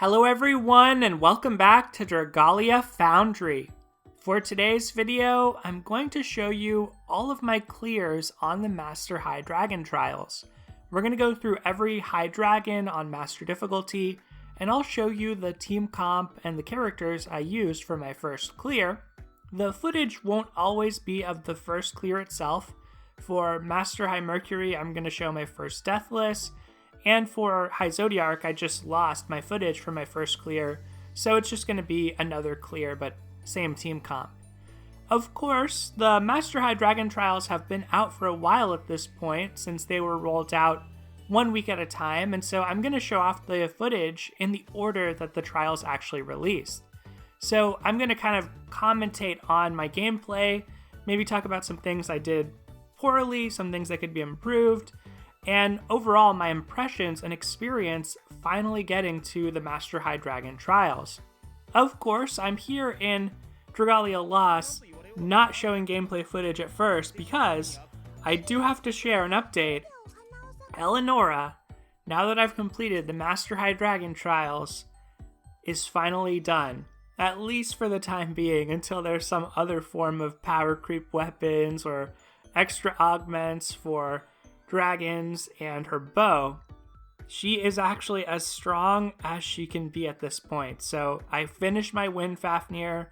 Hello everyone and welcome back to Dragalia Foundry. For today's video, I'm going to show you all of my clears on the Master High Dragon trials. We're going to go through every High Dragon on Master difficulty, and I'll show you the team comp and the characters I used for my first clear. The footage won't always be of the first clear itself. For Master High Mercury, I'm going to show my first Deathless, and for High Zodiark, I just lost my footage for my first clear, so it's just going to be another clear, but same team comp. Of course, the Master High Dragon trials have been out for a while at this point, since they were rolled out 1 week at a time, and so I'm going to show off the footage in the order that the trials actually released. So I'm going to kind of commentate on my gameplay, maybe talk about some things I did poorly, some things that could be improved, and overall my impressions and experience finally getting to the Master High Dragon trials. Of course, I'm here in Dragalia Lost, not showing gameplay footage at first because I do have to share an update. Eleonora, now that I've completed the Master High Dragon trials, is finally done. At least for the time being, until there's some other form of power creep weapons or extra augments for dragons and her bow. She is actually as strong as she can be at this point. So I finished my Wind Fafnir,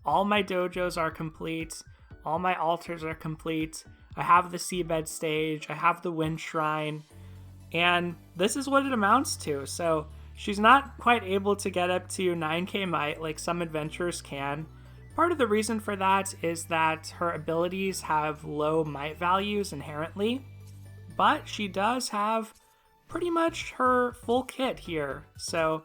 all my dojos are complete, all my altars are complete, I have the seabed stage, I have the wind shrine, and this is what it amounts to. So she's not quite able to get up to 9k might like some adventurers can. Part of the reason for that is that her abilities have low might values inherently, but she does have pretty much her full kit here. So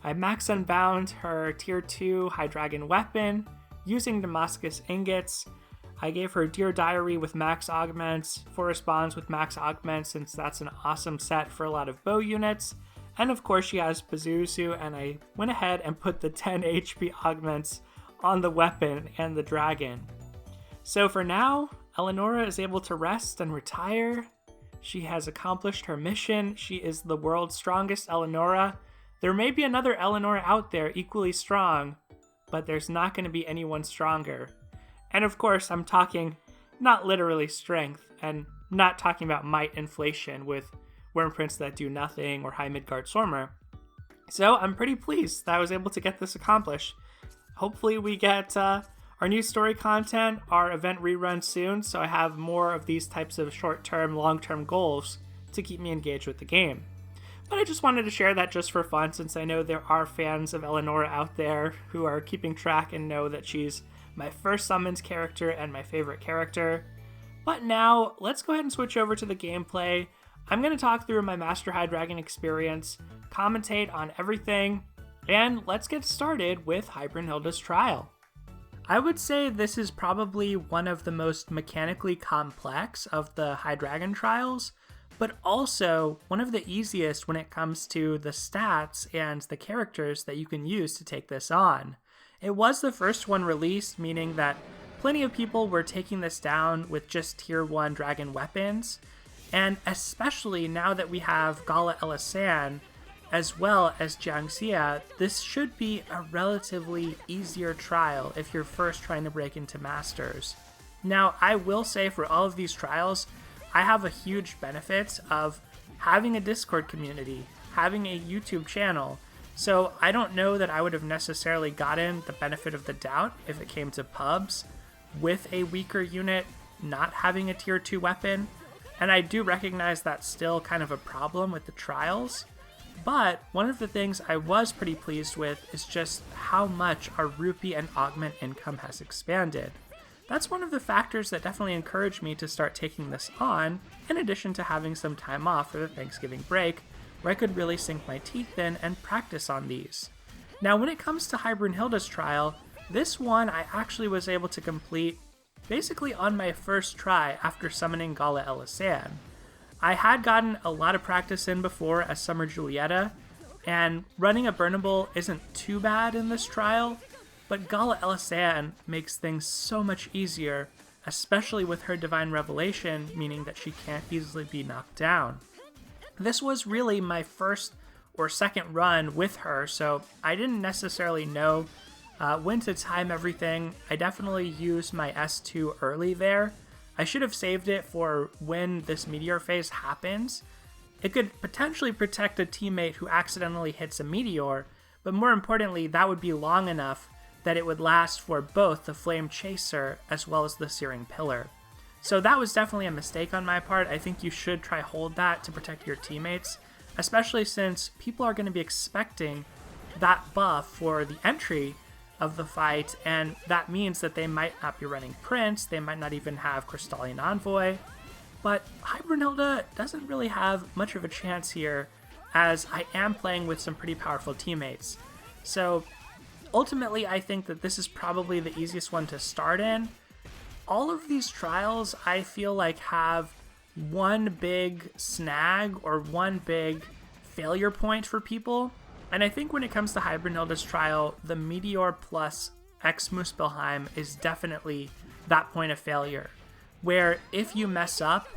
I max unbound her tier 2 High Dragon weapon using Damascus ingots. I gave her Dear Diary with max augments, Forest Bonds with max augments, since that's an awesome set for a lot of bow units. And of course she has Pazuzu, and I went ahead and put the 10 HP augments on the weapon and the dragon. So for now, Eleonora is able to rest and retire. She has accomplished her mission. She is the world's strongest Eleonora. There may be another Eleonora out there equally strong, but there's not going to be anyone stronger. And of course, I'm talking not literally strength, and not talking about might inflation with Wyrmprints that do nothing or High Midgardsormr. So I'm pretty pleased that I was able to get this accomplished. Hopefully we get our new story content, our event rerun soon, so I have more of these types of short-term, long-term goals to keep me engaged with the game. But I just wanted to share that just for fun, since I know there are fans of Eleonora out there who are keeping track and know that she's my first summons character and my favorite character. But now, let's go ahead and switch over to the gameplay. I'm going to talk through my Master High Dragon experience, commentate on everything, and let's get started with High Brunhilda's trial. I would say this is probably one of the most mechanically complex of the High Dragon trials, but also one of the easiest when it comes to the stats and the characters that you can use to take this on. It was the first one released, meaning that plenty of people were taking this down with just tier 1 dragon weapons, and especially now that we have Gala Elisan as well as Jiangxia, this should be a relatively easier trial if you're first trying to break into Masters. Now, I will say for all of these trials, I have a huge benefit of having a Discord community, having a YouTube channel, so I don't know that I would have necessarily gotten the benefit of the doubt if it came to pubs with a weaker unit not having a tier 2 weapon, and I do recognize that's still kind of a problem with the trials. But one of the things I was pretty pleased with is just how much our rupee and augment income has expanded. That's one of the factors that definitely encouraged me to start taking this on, in addition to having some time off for the Thanksgiving break, where I could really sink my teeth in and practice on these. Now, when it comes to High Brunhilda's trial, this one I actually was able to complete basically on my first try after summoning Gala Elisan. I had gotten a lot of practice in before as Summer Julieta, and running a burnable isn't too bad in this trial, but Gala Elisan makes things so much easier, especially with her Divine Revelation, meaning that she can't easily be knocked down. This was really my first or second run with her, so I didn't necessarily know when to time everything. I definitely used my S2 early there. I should have saved it for when this meteor phase happens. It could potentially protect a teammate who accidentally hits a meteor, but more importantly, that would be long enough that it would last for both the Flame Chaser as well as the Searing Pillar. So that was definitely a mistake on my part. I think you should try hold that to protect your teammates, especially since people are going to be expecting that buff for the entry of the fight, and that means that they might not be running Prince, they might not even have Crystalline Envoy, but Brunhilda doesn't really have much of a chance here, as I am playing with some pretty powerful teammates. So ultimately, I think that this is probably the easiest one to start in. All of these trials, I feel like, have one big snag or one big failure point for people. And I think when it comes to Brunhilda's trial, the Meteor plus X Muspelheim is definitely that point of failure, where if you mess up,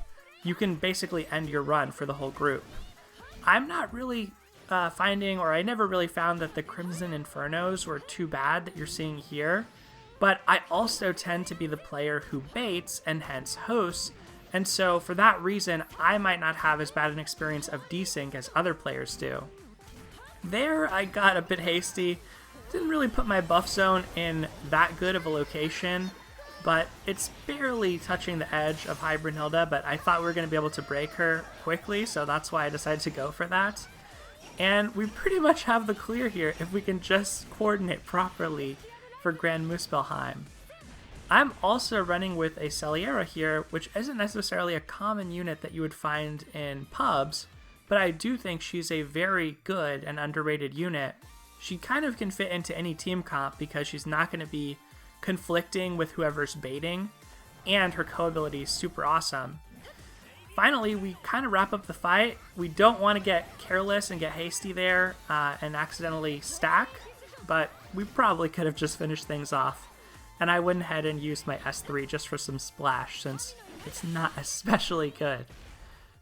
you can basically end your run for the whole group. I'm not really finding, or I never really found that the Crimson Infernos were too bad that you're seeing here, but I also tend to be the player who baits and hence hosts, and so for that reason, I might not have as bad an experience of desync as other players do. There, I got a bit hasty, didn't really put my buff zone in that good of a location, but it's barely touching the edge of Brunhilda, but I thought we were going to be able to break her quickly, so that's why I decided to go for that. And we pretty much have the clear here if we can just coordinate properly for Grand Muspelheim. I'm also running with a Celiera here, which isn't necessarily a common unit that you would find in pubs, but I do think she's a very good and underrated unit. She kind of can fit into any team comp because she's not going to be conflicting with whoever's baiting, and her co-ability is super awesome. Finally, we kind of wrap up the fight. We don't want to get careless and get hasty there and accidentally stack, but we probably could have just finished things off. And I went ahead and used my S3 just for some splash, since it's not especially good.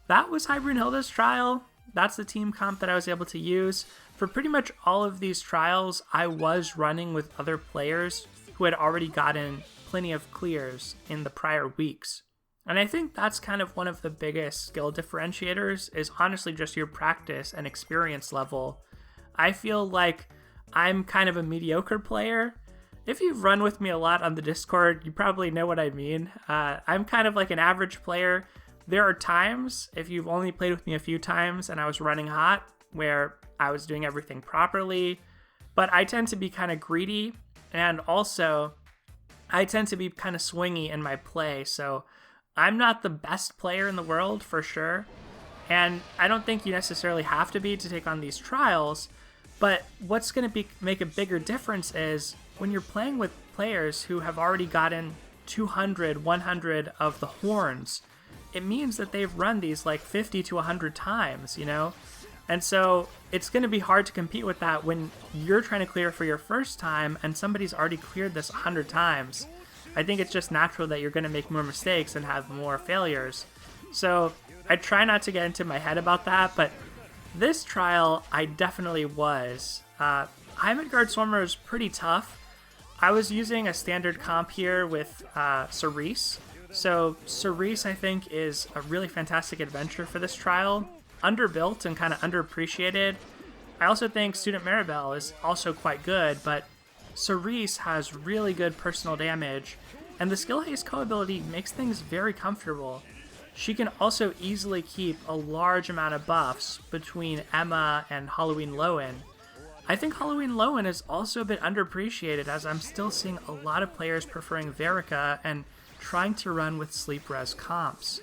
That was Brunhilda's trial. That's the team comp that I was able to use. For pretty much all of these trials, I was running with other players who had already gotten plenty of clears in the prior weeks. And I think that's kind of one of the biggest skill differentiators, is honestly just your practice and experience level. I feel like I'm kind of a mediocre player. If you've run with me a lot on the Discord, you probably know what I mean. I'm kind of like an average player. There are times, if you've only played with me a few times and I was running hot, where I was doing everything properly, but I tend to be kind of greedy, and also I tend to be kind of swingy in my play, so I'm not the best player in the world for sure, and I don't think you necessarily have to be to take on these trials, but what's going to make a bigger difference is when you're playing with players who have already gotten 200, 100 of the horns, it means that they've run these like 50 to 100 times, you know? And so it's going to be hard to compete with that when you're trying to clear for your first time and somebody's already cleared this 100 times. I think it's just natural that you're going to make more mistakes and have more failures. So I try not to get into my head about that, but this trial I definitely was. Midgardsormr is pretty tough. I was using a standard comp here with Cerise. So Cerise, I think, is a really fantastic adventure for this trial. Underbuilt and kind of underappreciated. I also think Student Maribel is also quite good, but Cerise has really good personal damage, and the Skill Haste co-ability makes things very comfortable. She can also easily keep a large amount of buffs between Emma and Halloween Lowen. I think Halloween Lowen is also a bit underappreciated, as I'm still seeing a lot of players preferring Verica and trying to run with sleep res comps.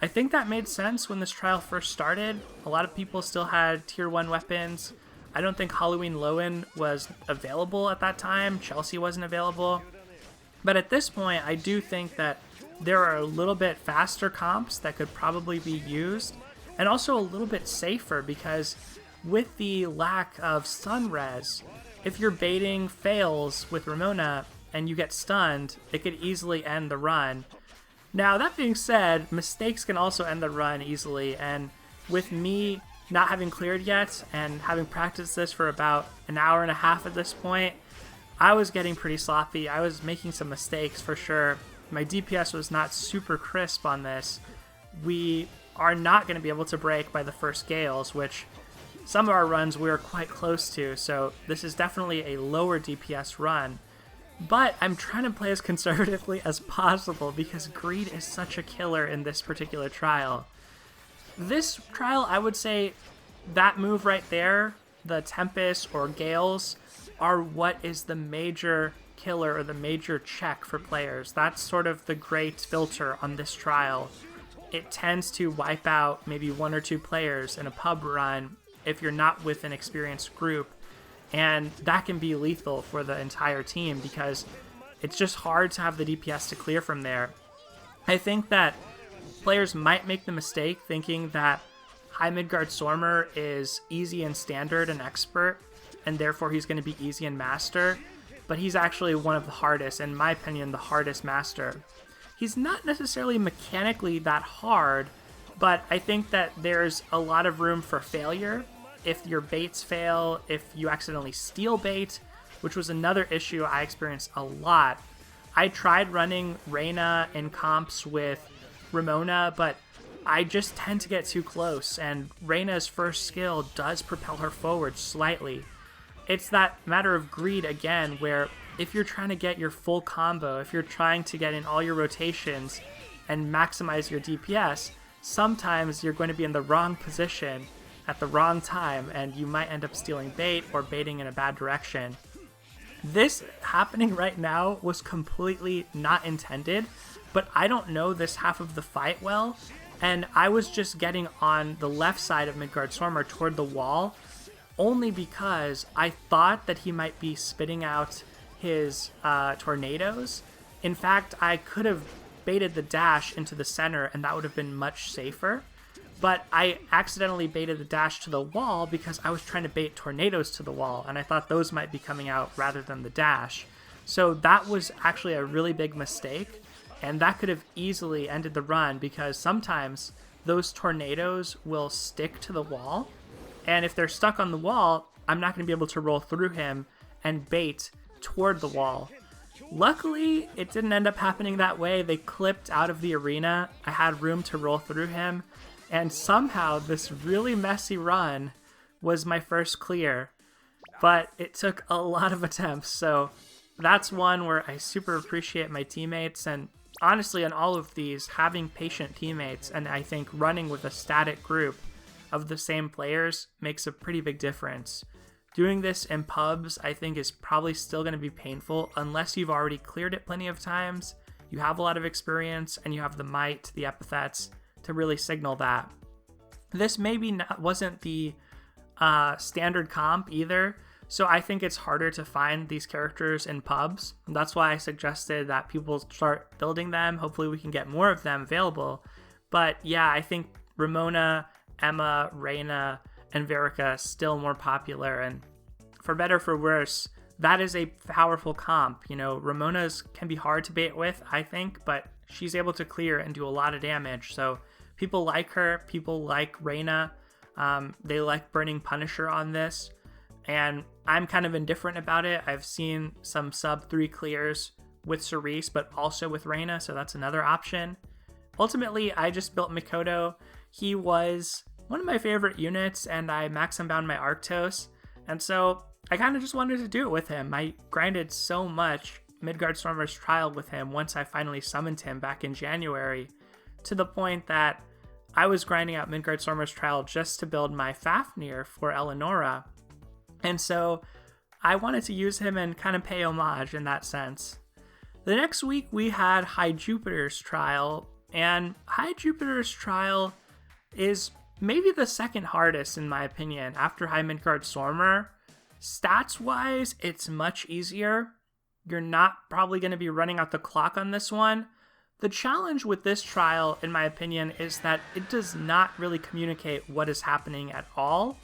I think that made sense when this trial first started. A lot of people still had tier 1 weapons. I don't think Halloween Lowen was available at that time. Chelsea wasn't available. But at this point, I do think that there are a little bit faster comps that could probably be used, and also a little bit safer, because with the lack of stun res, if your baiting fails with Ramona and you get stunned, it could easily end the run. Now, that being said, mistakes can also end the run easily, and with me not having cleared yet and having practiced this for about an hour and a half at this point, I was getting pretty sloppy. I was making some mistakes for sure. My DPS was not super crisp on this. We are not going to be able to break by the first Gales, which some of our runs we were quite close to, so this is definitely a lower DPS run. But I'm trying to play as conservatively as possible because greed is such a killer in this particular trial. This trial, I would say that move right there, the Tempest or Gales, are what is the major killer or the major check for players. That's sort of the great filter on this trial. It tends to wipe out maybe 1 or 2 players in a pub run if you're not with an experienced group, and that can be lethal for the entire team because it's just hard to have the DPS to clear from there. I think that players might make the mistake thinking that High Midgardsormr is easy in Standard and Expert, and therefore he's going to be easy in Master, but he's actually one of the hardest, in my opinion, the hardest Master. He's not necessarily mechanically that hard, but I think that there's a lot of room for failure. If your baits fail, if you accidentally steal bait, which was another issue I experienced a lot. I tried running Reyna in comps with Ramona, but I just tend to get too close, and Reyna's first skill does propel her forward slightly. It's that matter of greed again, where if you're trying to get your full combo, if you're trying to get in all your rotations and maximize your DPS, sometimes you're going to be in the wrong position at the wrong time, and you might end up stealing bait or baiting in a bad direction. This happening right now was completely not intended, but I don't know this half of the fight well, and I was just getting on the left side of Midgardsormr toward the wall, only because I thought that he might be spitting out his tornadoes. In fact, I could have baited the dash into the center, and that would have been much safer. But I accidentally baited the dash to the wall because I was trying to bait tornadoes to the wall, and I thought those might be coming out rather than the dash. So that was actually a really big mistake, and that could have easily ended the run because sometimes those tornadoes will stick to the wall, and if they're stuck on the wall, I'm not going to be able to roll through him and bait toward the wall. Luckily, it didn't end up happening that way. They clipped out of the arena. I had room to roll through him. And somehow this really messy run was my first clear, but it took a lot of attempts. So that's one where I super appreciate my teammates, and honestly on all of these, having patient teammates and I think running with a static group of the same players makes a pretty big difference. Doing this in pubs I think is probably still going to be painful unless you've already cleared it plenty of times, you have a lot of experience, and you have the might, the epithets, to really signal that. This maybe wasn't the standard comp either, so I think it's harder to find these characters in pubs. That's why I suggested that people start building them. Hopefully we can get more of them available. But yeah, I think Ramona, Emma, Reyna, and Verica still more popular, and for better or for worse, that is a powerful comp. You know, Ramona's can be hard to bait with, I think, but she's able to clear and do a lot of damage, so people like her, people like Reyna, they like Burning Punisher on this, and I'm kind of indifferent about it. I've seen some sub 3 clears with Cerise, but also with Reyna, so that's another option. Ultimately, I just built Mikoto. He was one of my favorite units, and I max and bound my Arctos, and so I kind of just wanted to do it with him. I grinded so much Midgardsormr's trial with him once I finally summoned him back in January, to the point that I was grinding out Midgardsormr's trial just to build my Fafnir for Eleonora, and so I wanted to use him and kind of pay homage in that sense. The next week we had High Jupiter's trial, and High Jupiter's trial is maybe the second hardest in my opinion after High Midgardsormr. Stats wise, it's much easier. You're not probably going to be running out the clock on this one. The challenge with this trial, in my opinion, is that it does not really communicate what is happening at all.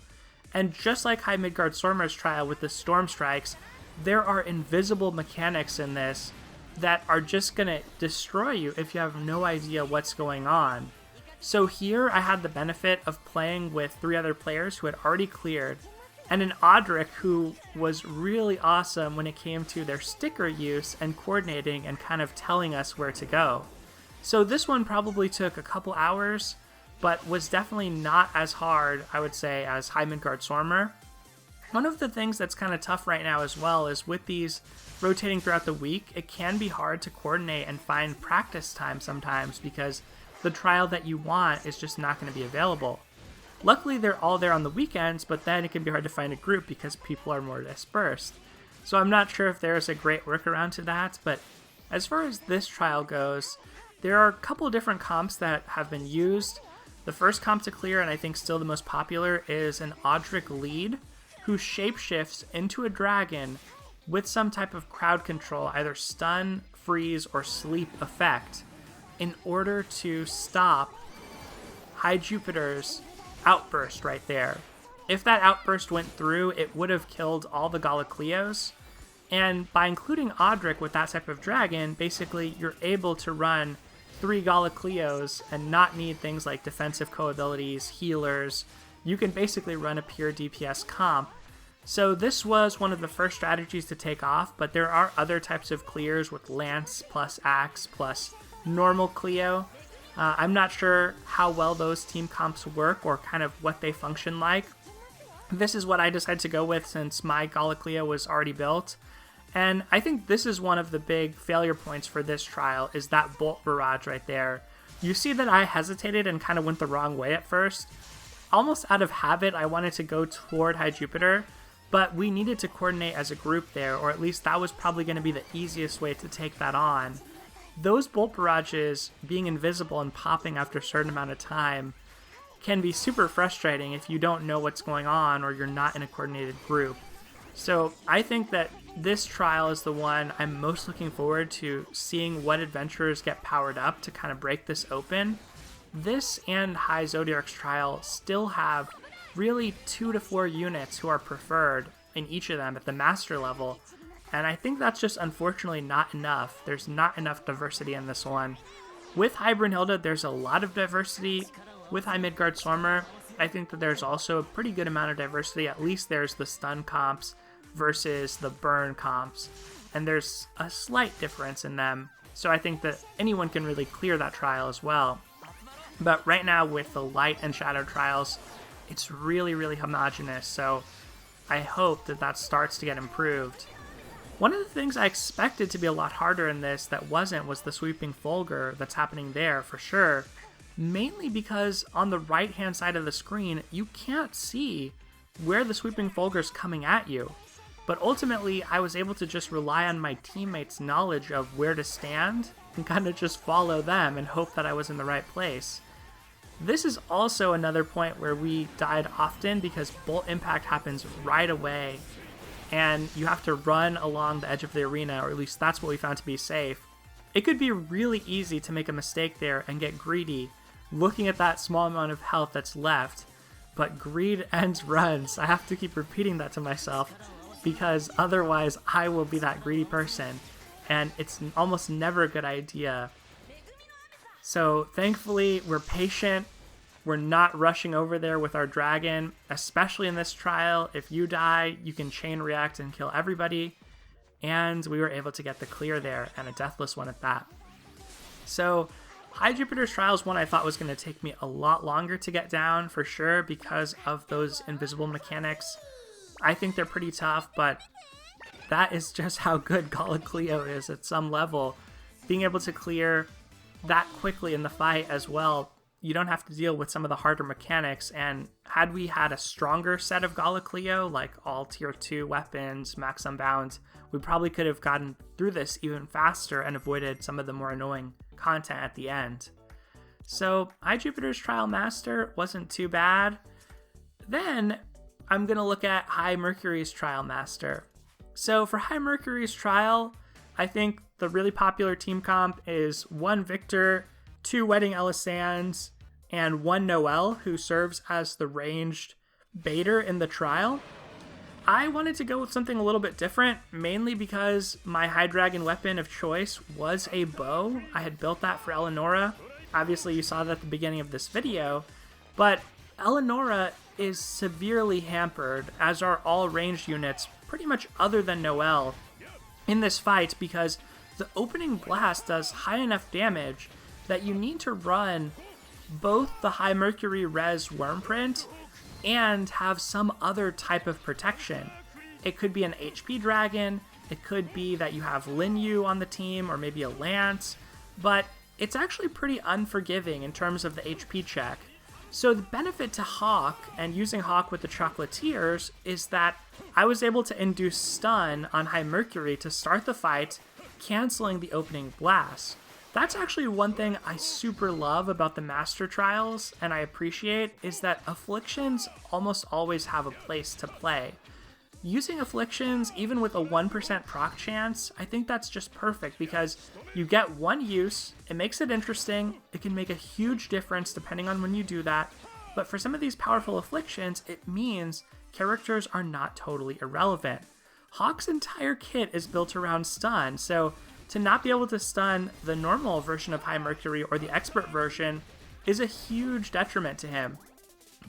And just like High Midgardsormr's trial with the Storm Strikes, there are invisible mechanics in this that are just going to destroy you if you have no idea what's going on. So here I had the benefit of playing with 3 other players who had already cleared, and an Audric who was really awesome when it came to their sticker use and coordinating and kind of telling us where to go. So this one probably took a couple hours, but was definitely not as hard, I would say, as High Midgardsormr. One of the things that's kind of tough right now as well is with these rotating throughout the week, it can be hard to coordinate and find practice time sometimes because the trial that you want is just not going to be available. Luckily, they're all there on the weekends, but then it can be hard to find a group because people are more dispersed. So I'm not sure if there's a great workaround to that, but as far as this trial goes, there are a couple different comps that have been used. The first comp to clear, and I think still the most popular, is an Audric lead who shapeshifts into a dragon with some type of crowd control, either stun, freeze, or sleep effect, in order to stop High Jupiter's outburst right there. If that outburst went through, it would have killed all the Galacleos, and by including Audric with that type of dragon, basically you're able to run 3 Galacleos and not need things like defensive co-abilities, healers. You can basically run a pure DPS comp. So this was one of the first strategies to take off, but there are other types of clears with Lance plus Axe plus normal Cleo. I'm not sure how well those team comps work or kind of what they function like. This is what I decided to go with since my Galacleo was already built. And I think this is one of the big failure points for this trial, is that bolt barrage right there. You see that I hesitated and kind of went the wrong way at first. Almost out of habit, I wanted to go toward High Jupiter, but we needed to coordinate as a group there, or at least that was probably going to be the easiest way to take that on. Those bolt barrages being invisible and popping after a certain amount of time can be super frustrating if you don't know what's going on or you're not in a coordinated group. So I think that this trial is the one I'm most looking forward to seeing what adventurers get powered up to kind of break this open. This and High Zodiark's trial still have really 2 to 4 units who are preferred in each of them at the master level, and I think that's just unfortunately not enough. There's not enough diversity in this one. With High Brunhilda, there's a lot of diversity. With High Midgardsormr, I think that there's also a pretty good amount of diversity. At least there's the stun comps versus the burn comps, and there's a slight difference in them. So I think that anyone can really clear that trial as well. But right now with the light and shadow trials, it's really, really homogenous, so I hope that that starts to get improved. One of the things I expected to be a lot harder in this that wasn't was the sweeping Fulgur that's happening there for sure, mainly because on the right hand side of the screen you can't see where the sweeping Fulgur's coming at you. But ultimately I was able to just rely on my teammates' knowledge of where to stand and kind of just follow them and hope that I was in the right place. This is also another point where we died often because bolt impact happens right away and you have to run along the edge of the arena, or at least that's what we found to be safe. It could be really easy to make a mistake there and get greedy, looking at that small amount of health that's left, but greed ends runs. I have to keep repeating that to myself because otherwise I will be that greedy person, and it's almost never a good idea. So thankfully we're patient. We're not rushing over there with our dragon, especially in this trial. If you die, you can chain react and kill everybody. And we were able to get the clear there, and a deathless one at that. So High Jupiter's trial is one I thought was going to take me a lot longer to get down for sure because of those invisible mechanics. I think they're pretty tough, but that is just how good Galacleo is at some level. Being able to clear that quickly in the fight as well, you don't have to deal with some of the harder mechanics, and had we had a stronger set of Galacleo, like all tier 2 weapons, max unbound, we probably could have gotten through this even faster and avoided some of the more annoying content at the end. So High Jupiter's Trial Master wasn't too bad. Then I'm going to look at High Mercury's Trial Master. So for High Mercury's Trial, I think the really popular team comp is 1 Victor, 2 Wedding Elisand's, and 1 Noelle, who serves as the ranged baiter in the trial. I wanted to go with something a little bit different, mainly because my High Dragon weapon of choice was a bow. I had built that for Eleonora. Obviously, you saw that at the beginning of this video, but Eleonora is severely hampered, as are all ranged units, pretty much other than Noelle, in this fight, because the opening blast does high enough damage that you need to run both the high Mercury res Wormprint and have some other type of protection. It could be an HP dragon, it could be that you have Lin Yu on the team, or maybe a Lance, but it's actually pretty unforgiving in terms of the HP check. So the benefit to Hawk and using Hawk with the Chocolatiers is that I was able to induce stun on high Mercury to start the fight, canceling the opening blast. That's actually one thing I super love about the Master Trials, and I appreciate, is that Afflictions almost always have a place to play. Using Afflictions, even with a 1% proc chance, I think that's just perfect, because you get one use, it makes it interesting, it can make a huge difference depending on when you do that, but for some of these powerful Afflictions, it means characters are not totally irrelevant. Hawk's entire kit is built around stun, so to not be able to stun the normal version of High Mercury or the expert version is a huge detriment to him.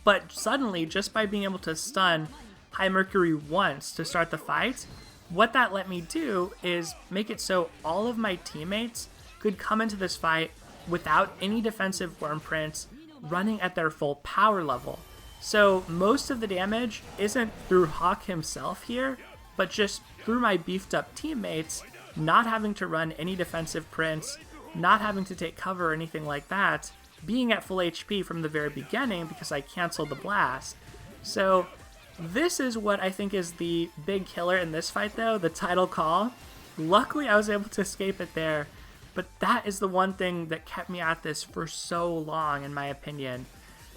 But suddenly, just by being able to stun High Mercury once to start the fight, what that let me do is make it so all of my teammates could come into this fight without any defensive Wormprints, running at their full power level. So most of the damage isn't through Hawk himself here, but just through my beefed up teammates not having to run any defensive prints, not having to take cover or anything like that, being at full HP from the very beginning because I canceled the blast. So this is what I think is the big killer in this fight though, the title call. Luckily I was able to escape it there, but that is the one thing that kept me at this for so long in my opinion.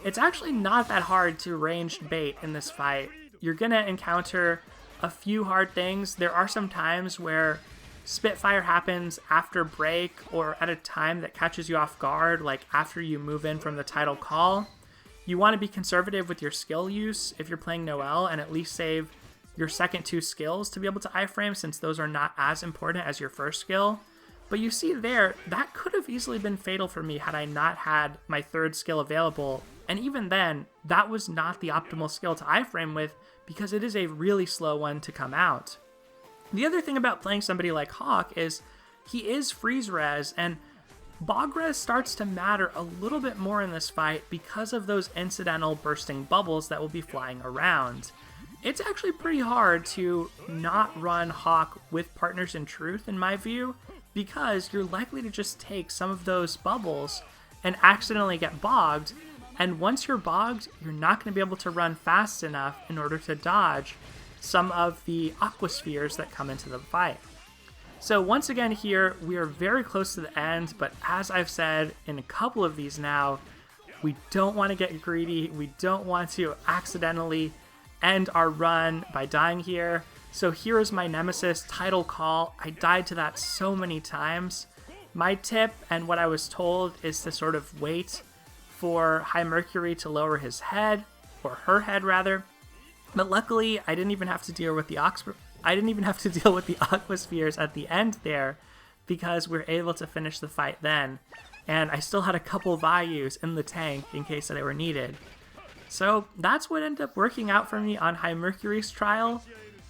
It's actually not that hard to ranged bait in this fight. You're gonna encounter a few hard things. There are some times where Spitfire happens after break or at a time that catches you off guard, like after you move in from the title call. You want to be conservative with your skill use if you're playing Noelle and at least save your second two skills to be able to iframe, since those are not as important as your first skill. But you see there, that could have easily been fatal for me had I not had my third skill available. And even then, that was not the optimal skill to iframe with because it is a really slow one to come out. The other thing about playing somebody like Hawk is he is freeze res, and Bog res starts to matter a little bit more in this fight because of those incidental bursting bubbles that will be flying around. It's actually pretty hard to not run Hawk with Partners in Truth in my view, because you're likely to just take some of those bubbles and accidentally get bogged, and once you're bogged, you're not going to be able to run fast enough in order to dodge some of the aquaspheres that come into the fight. So once again here, we are very close to the end, but as I've said in a couple of these now, we don't want to get greedy, we don't want to accidentally end our run by dying here. So here is my nemesis, Title Call. I died to that so many times. My tip, and what I was told, is to sort of wait for High Mercury to lower his head, or her head rather. But luckily, I didn't even have to deal with the aquaspheres at the end there, because we were able to finish the fight then. And I still had a couple values in the tank in case that they were needed. So that's what ended up working out for me on High Mercury's trial.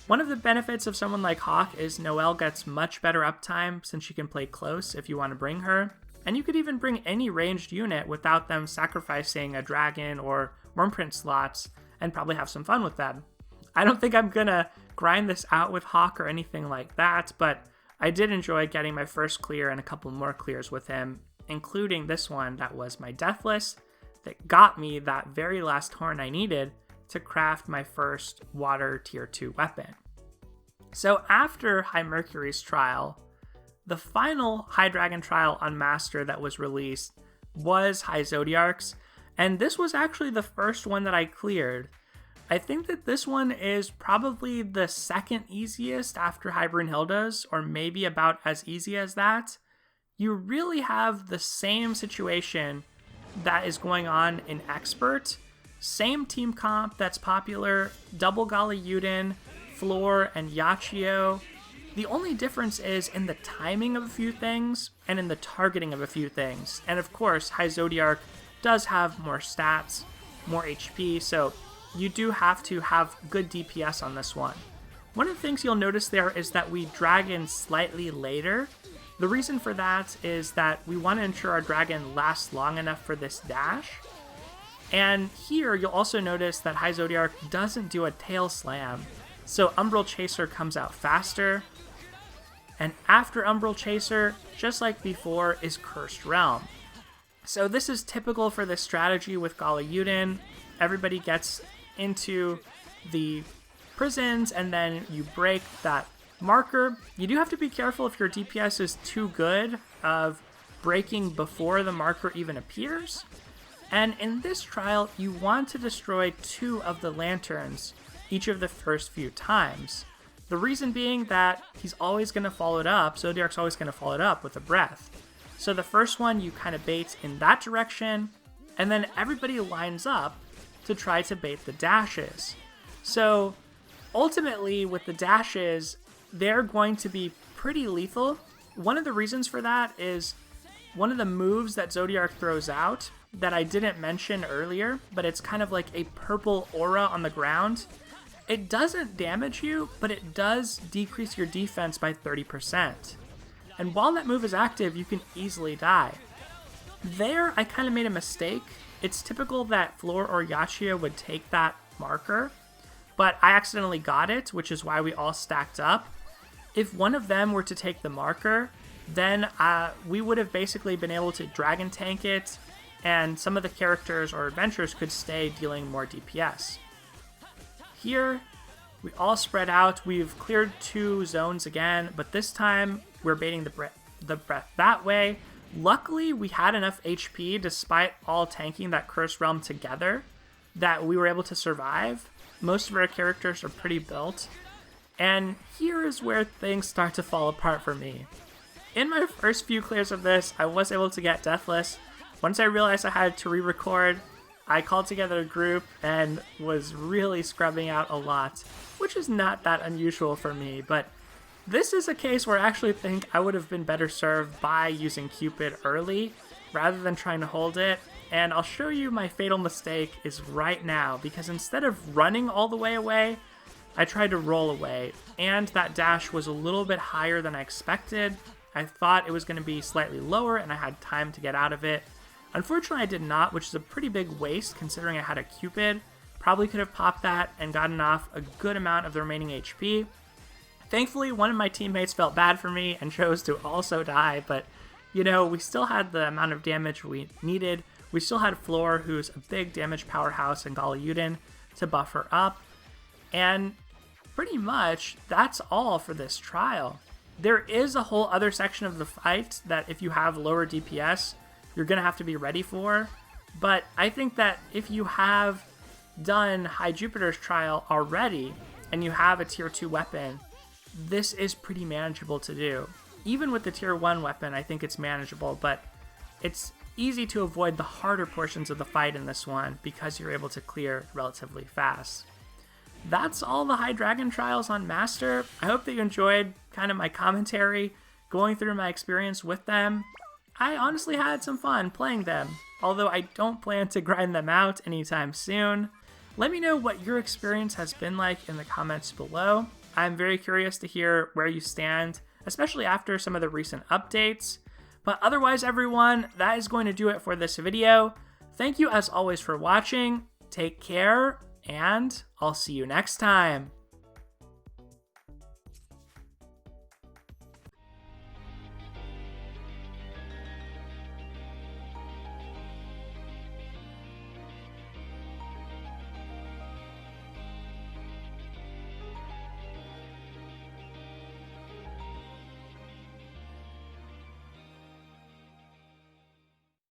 One of the benefits of someone like Hawk is Noelle gets much better uptime since she can play close if you want to bring her. And you could even bring any ranged unit without them sacrificing a dragon or Wormprint slots and probably have some fun with them. I don't think I'm gonna grind this out with Hawk or anything like that, but I did enjoy getting my first clear and a couple more clears with him, including this one that was my Deathless that got me that very last horn I needed to craft my first water tier 2 weapon. So after High Mercury's trial, the final High Dragon trial on Master that was released was High Zodiark's, and this was actually the first one that I cleared. I think that this one is probably the second easiest after High Brunhilda's, or maybe about as easy as that. You really have the same situation that is going on in Expert. Same team comp that's popular, Double Golly Yuden, Floor, and Yachio. The only difference is in the timing of a few things and in the targeting of a few things. And of course, High Zodiark does have more stats, more HP, so you do have to have good DPS on this one. One of the things you'll notice there is that we dragon slightly later. The reason for that is that we want to ensure our dragon lasts long enough for this dash. And here you'll also notice that High Zodiark doesn't do a tail slam, so Umbral Chaser comes out faster. And after Umbral Chaser, just like before, is Cursed Realm. So this is typical for this strategy with Galiyuden. Everybody gets into the prisons and then you break that marker. You do have to be careful if your DPS is too good of breaking before the marker even appears. And in this trial, you want to destroy 2 of the lanterns each of the first few times. The reason being that he's always going to follow it up, Zodiark's always going to follow it up with a breath. So the first one you kind of bait in that direction, and then everybody lines up to try to bait the dashes. So ultimately with the dashes, they're going to be pretty lethal. One of the reasons for that is one of the moves that Zodiark throws out that I didn't mention earlier, but it's kind of like a purple aura on the ground. It doesn't damage you, but it does decrease your defense by 30%. And while that move is active, you can easily die. There, I kind of made a mistake. It's typical that Floor or Yachia would take that marker, but I accidentally got it, which is why we all stacked up. If one of them were to take the marker, then we would have basically been able to dragon tank it, and some of the characters or adventurers could stay dealing more DPS. Here, we all spread out. We've cleared 2 zones again, but this time we're baiting the breath that way. Luckily, we had enough HP, despite all tanking that Cursed Realm together, that we were able to survive. Most of our characters are pretty built. And here is where things start to fall apart for me. In my first few clears of this, I was able to get Deathless. Once I realized I had to re-record, I called together a group and was really scrubbing out a lot, which is not that unusual for me, but this is a case where I actually think I would have been better served by using Cupid early rather than trying to hold it. And I'll show you my fatal mistake is right now, because instead of running all the way away, I tried to roll away, and that dash was a little bit higher than I expected. I thought it was going to be slightly lower and I had time to get out of it. Unfortunately, I did not, which is a pretty big waste considering I had a Cupid. Probably could have popped that and gotten off a good amount of the remaining HP. Thankfully, one of my teammates felt bad for me and chose to also die, but, you know, we still had the amount of damage we needed. We still had Floor, who's a big damage powerhouse, and Galiyuden to buff her up. And pretty much, that's all for this trial. There is a whole other section of the fight that if you have lower DPS, you're going to have to be ready for. But I think that if you have done High Jupiter's trial already, and you have a tier 2 weapon, this is pretty manageable to do. Even with the tier 1 weapon, I think it's manageable, but it's easy to avoid the harder portions of the fight in this one because you're able to clear relatively fast. That's all the High Dragon trials on Master. I hope that you enjoyed kind of my commentary, going through my experience with them. I honestly had some fun playing them, although I don't plan to grind them out anytime soon. Let me know what your experience has been like in the comments below. I'm very curious to hear where you stand, especially after some of the recent updates. But otherwise, everyone, that is going to do it for this video. Thank you as always for watching. Take care, and I'll see you next time.